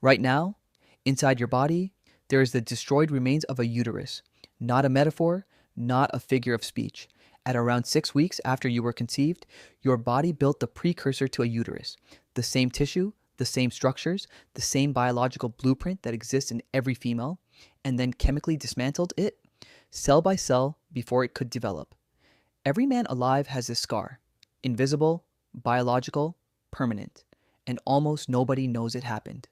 Right now, inside your body, there is the destroyed remains of a uterus, not a metaphor, not a figure of speech. At around 6 weeks after you were conceived, your body built the precursor to a uterus, the same tissue, the same structures, the same biological blueprint that exists in every female, and then chemically dismantled it, cell by cell, before it could develop. Every man alive has this scar, invisible, biological, permanent, and almost nobody knows it happened.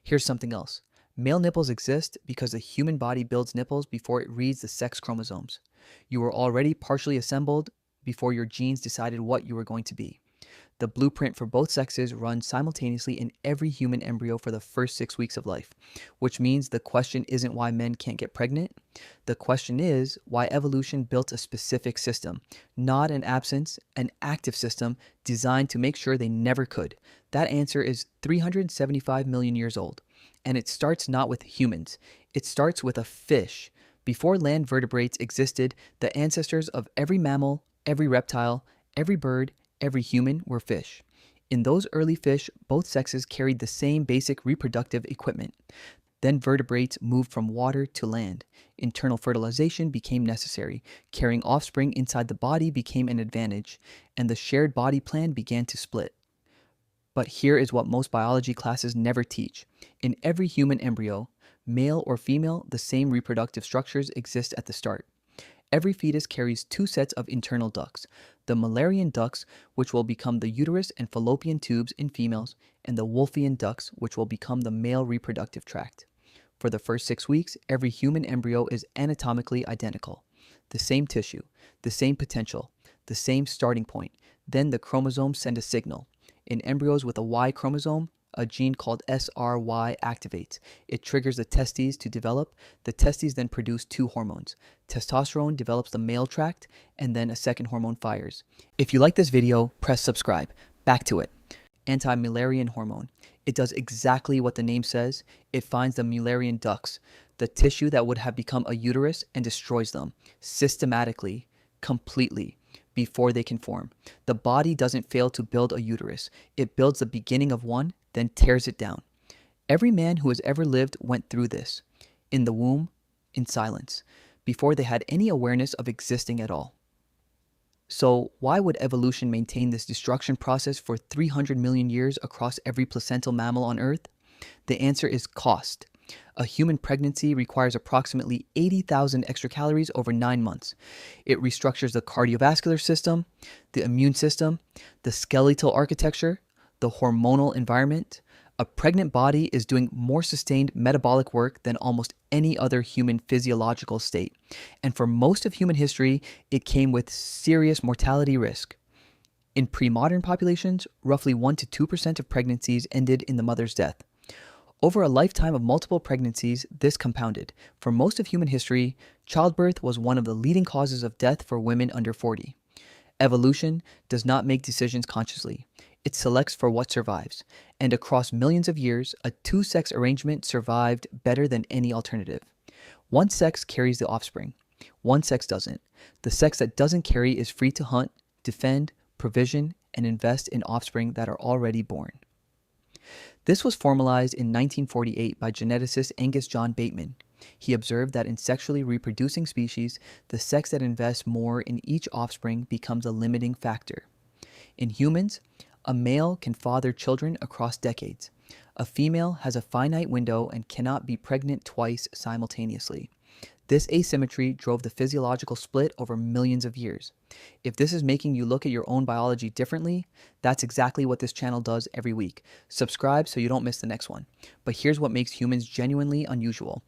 Here's something else. Male nipples exist because the human body builds nipples before it reads the sex chromosomes. You were already partially assembled before your genes decided what you were going to be. The blueprint for both sexes runs simultaneously in every human embryo for the first 6 weeks of life, which means the question isn't why men can't get pregnant. The question is why evolution built a specific system, not an active system designed to make sure they never could. That answer is 375 million years old. And it starts not with humans. It starts with a fish. Before land vertebrates existed, the ancestors of every mammal, every reptile, every bird, every human were fish. In those early fish, both sexes carried the same basic reproductive equipment. Then vertebrates moved from water to land. Internal fertilization became necessary. Carrying offspring inside the body became an advantage, and the shared body plan began to split. But here is what most biology classes never teach. In every human embryo, male or female, the same reproductive structures exist at the start. Every fetus carries 2 sets of internal ducts, the Mullerian ducts, which will become the uterus and fallopian tubes in females, and the Wolffian ducts, which will become the male reproductive tract. For the first 6 weeks, every human embryo is anatomically identical. The same tissue, the same potential, the same starting point. Then the chromosomes send a signal. In embryos with a Y chromosome, a gene called SRY activates. It triggers the testes to develop. The testes then produce 2 hormones. Testosterone develops the male tract, and then a second hormone fires. If you like this video, press subscribe. Back to it. Anti-Mullerian hormone. It does exactly what the name says. It finds the Mullerian ducts, the tissue that would have become a uterus, and destroys them systematically, completely, before they can form. The body doesn't fail to build a uterus. It builds the beginning of one, then tears it down. Every man who has ever lived went through this, in the womb, in silence, before they had any awareness of existing at all. So why would evolution maintain this destruction process for 300 million years across every placental mammal on Earth? The answer is cost. A human pregnancy requires approximately 80,000 extra calories over 9 months. It restructures the cardiovascular system, the immune system, the skeletal architecture, the hormonal environment. A pregnant body is doing more sustained metabolic work than almost any other human physiological state. And for most of human history, it came with serious mortality risk. In pre-modern populations, roughly 1 to 2% of pregnancies ended in the mother's death. Over a lifetime of multiple pregnancies, this compounded. For most of human history, childbirth was one of the leading causes of death for women under 40. Evolution does not make decisions consciously. It selects for what survives. And across millions of years, a 2-sex arrangement survived better than any alternative. One sex carries the offspring. One sex doesn't. The sex that doesn't carry is free to hunt, defend, provision, and invest in offspring that are already born. This was formalized in 1948 by geneticist Angus John Bateman. He observed that in sexually reproducing species, the sex that invests more in each offspring becomes a limiting factor. In humans, a male can father children across decades. A female has a finite window and cannot be pregnant twice simultaneously. This asymmetry drove the physiological split over millions of years. If this is making you look at your own biology differently, that's exactly what this channel does every week. Subscribe so you don't miss the next one. But here's what makes humans genuinely unusual.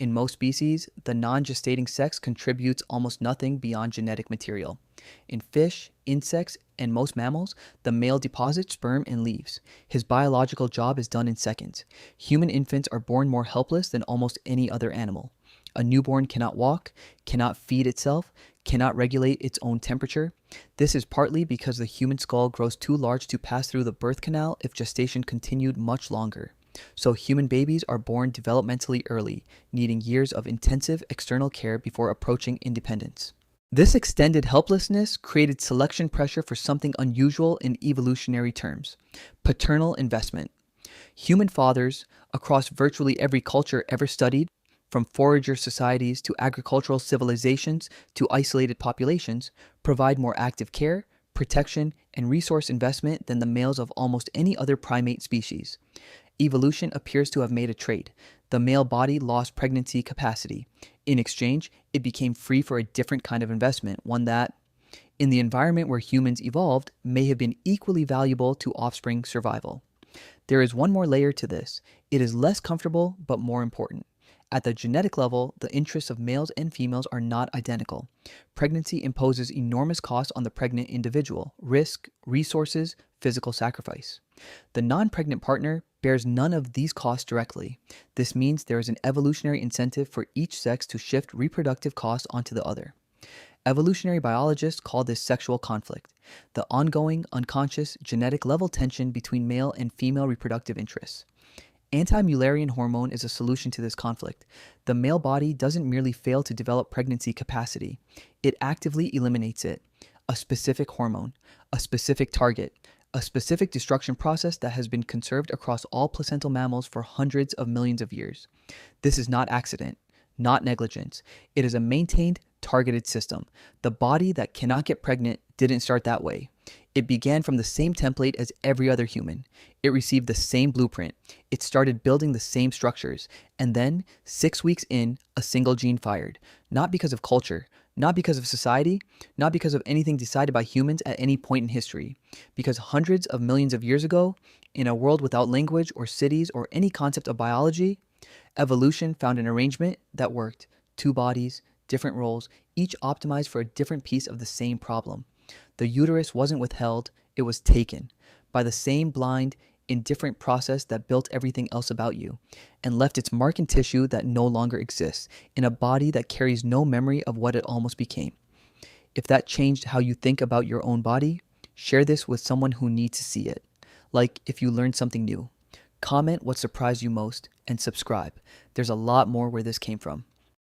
In most species, the non-gestating sex contributes almost nothing beyond genetic material. In fish, insects, and most mammals, the male deposits sperm and leaves. His biological job is done in seconds. Human infants are born more helpless than almost any other animal. A newborn cannot walk, cannot feed itself, cannot regulate its own temperature. This is partly because the human skull grows too large to pass through the birth canal if gestation continued much longer. So human babies are born developmentally early, needing years of intensive external care before approaching independence. This extended helplessness created selection pressure for something unusual in evolutionary terms: paternal investment. Human fathers across virtually every culture ever studied, from forager societies to agricultural civilizations to isolated populations, provide more active care, protection, and resource investment than the males of almost any other primate species. Evolution appears to have made a trade. The male body lost pregnancy capacity. In exchange, it became free for a different kind of investment, one that, in the environment where humans evolved, may have been equally valuable to offspring survival. There is one more layer to this. It is less comfortable, but more important. At the genetic level, the interests of males and females are not identical. Pregnancy imposes enormous costs on the pregnant individual: risk, resources, physical sacrifice. The non-pregnant partner bears none of these costs directly. This means there is an evolutionary incentive for each sex to shift reproductive costs onto the other. Evolutionary biologists call this sexual conflict, the ongoing, unconscious, genetic level tension between male and female reproductive interests. Anti-Mullerian hormone is a solution to this conflict. The male body doesn't merely fail to develop pregnancy capacity, it actively eliminates it. A specific hormone, a specific target, a specific destruction process that has been conserved across all placental mammals for hundreds of millions of years. This is not accident, not negligence. It is a maintained, targeted system. The body that cannot get pregnant didn't start that way. It began from the same template as every other human. It received the same blueprint. It started building the same structures. And then, 6 weeks in, a single gene fired. Not because of culture, not because of society, not because of anything decided by humans at any point in history. Because hundreds of millions of years ago, in a world without language or cities or any concept of biology, evolution found an arrangement that worked. 2 bodies, different roles, each optimized for a different piece of the same problem. The uterus wasn't withheld, it was taken by the same blind, indifferent process that built everything else about you and left its mark in tissue that no longer exists, in a body that carries no memory of what it almost became. If that changed how you think about your own body, share this with someone who needs to see it. Like if you learned something new. Comment what surprised you most and subscribe. There's a lot more where this came from.